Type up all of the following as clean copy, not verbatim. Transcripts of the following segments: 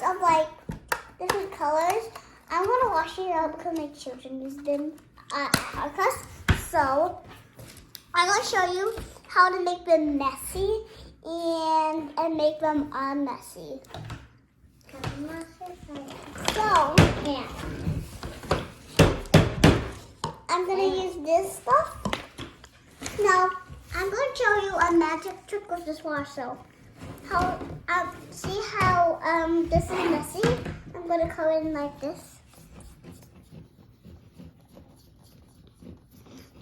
lots of like different colors. I'm gonna wash it out because my children use them at our class. So I'm gonna show you how to make them messy and make them unmessy. So yeah, I'm gonna use this stuff. Now I'm gonna show you a magic trick with this wash. So how see how this is messy? I'm gonna color it in like this.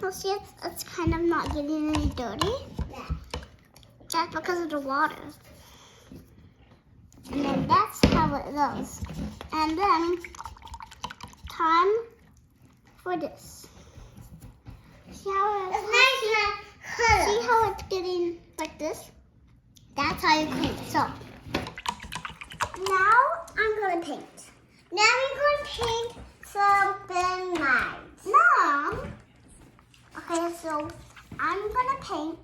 Now see it's kind of not getting any dirty. Yeah. That's because of the water. And then that's how it goes. And then time for this. See how see how it's getting like this? That's how you clean it. So now I'm gonna paint. Now we're gonna paint something nice. No. Okay, so I'm gonna paint.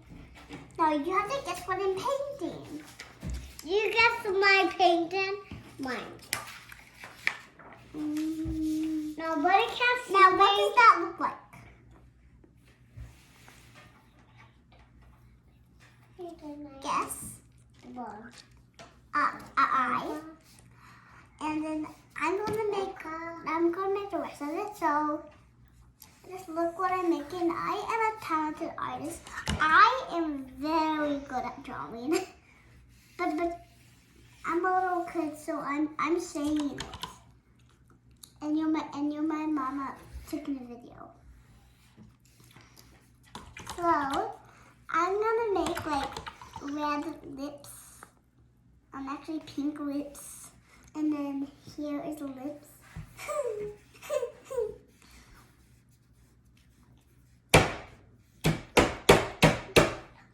Now you have to guess what I'm painting. You guess my painting? Mine. Nobody can see. Now what does that look like? Guess. Eye. And then I'm gonna make the rest of it. So just look what I'm making. I am a talented artist. I am very good at drawing. but I'm a little kid, so I'm saying it. And you're my mama taking a video. So I'm gonna make like red lips. Actually pink lips. And then here is the lips.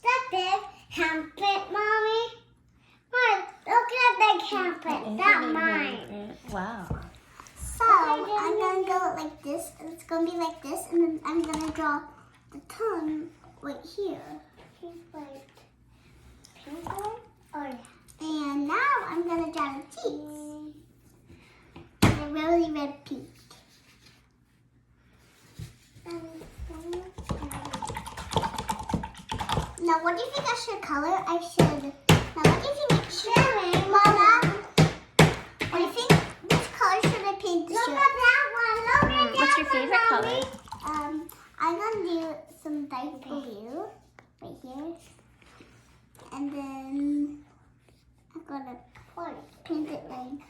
That big trumpet, Mommy. Look at the trumpet. That's mine. Wow. So I'm gonna go like this, and it's gonna be like this, and then I'm gonna draw the tongue right here. Pink light. Pink light? Oh yeah. And now I'm gonna draw the cheeks. They're really red pink. Now what do you think I should color? Now what do you think I should? Mama, what do you think? Which color should I paint the shirt? Look at that one. Look at What's that your favorite color? I'm gonna do some dark blue right here, and then I'm gonna paint it like.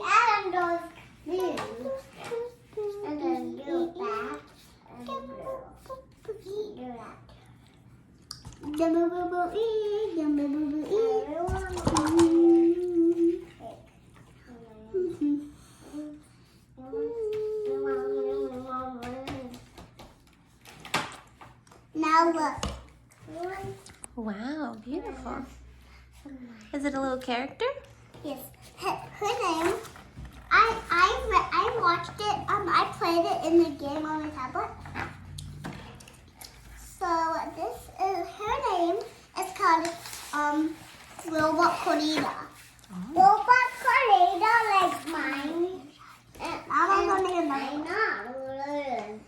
Adam goes blue, and then do that, and do Now look. Wow, beautiful. Is it a little character? Yes. Her name. I watched it. I played it in the game on my tablet. So this is her name. It's called Robot Corrida. Oh. Robot Corrida like mine. I'm gonna make another.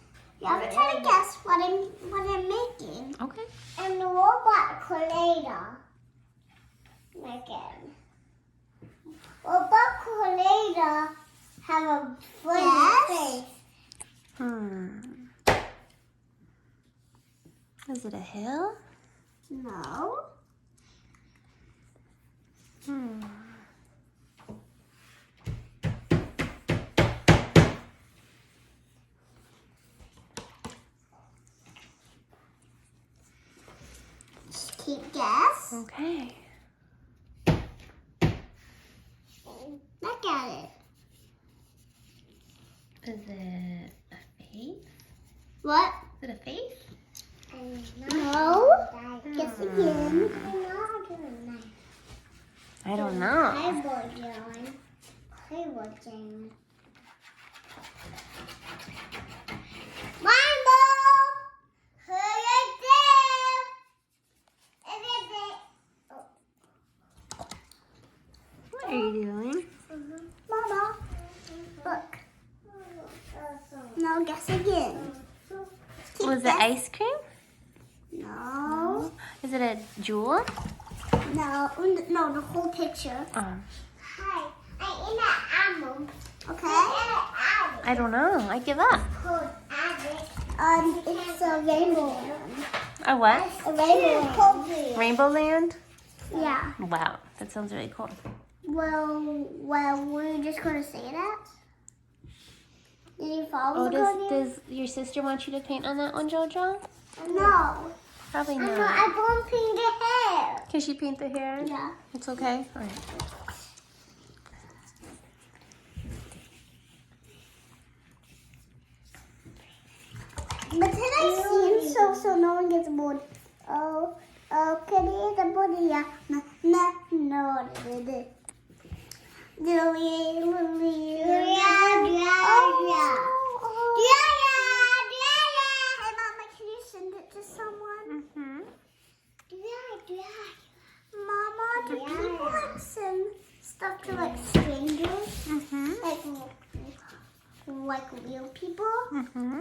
You have to try to guess what I'm making. Okay. And the Robot Corrida. Again. Robot Corrida have a funny face. Is it a hill? No. Just keep guess. Okay. Look at it. Is it a What? Is it a face? No. Guess again. I don't know. What are you doing? Mama, look. No, guess again. Was it ice cream? No. Is it a jewel? No, the whole picture. Oh. Hi, I'm in an album. Okay. I don't know. I give up. It's a rainbow one. A what? A rainbow. Rainbow Land? Yeah. Wow, that sounds really cool. Well, we're just gonna say that. Did you follow Oh, the code? does your sister want you to paint on that one, Jojo? No. Probably I'm not. not. I won't paint the hair. Can she paint the hair? Yeah. It's okay? All right. But then I see so no one gets bored. Oh, can you the body? Yeah. No. Hey, Mama, can you send it to someone? Mm-hmm. Mama, do people like send stuff to like strangers? Mm-hmm. Like real people? Mm-hmm.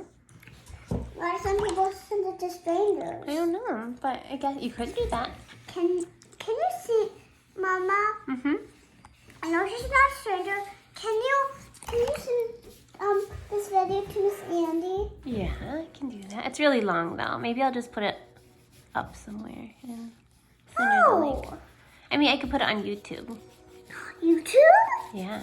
Why do some people send it to strangers? I don't know, but I guess you could do that. Can you see, Mama? Mm-hmm. I know she's not a stranger. Can you send this video to Miss Andy? Yeah, I can do that. It's really long though. Maybe I'll just put it up somewhere and send her the link. I mean, I could put it on YouTube. YouTube? Yeah.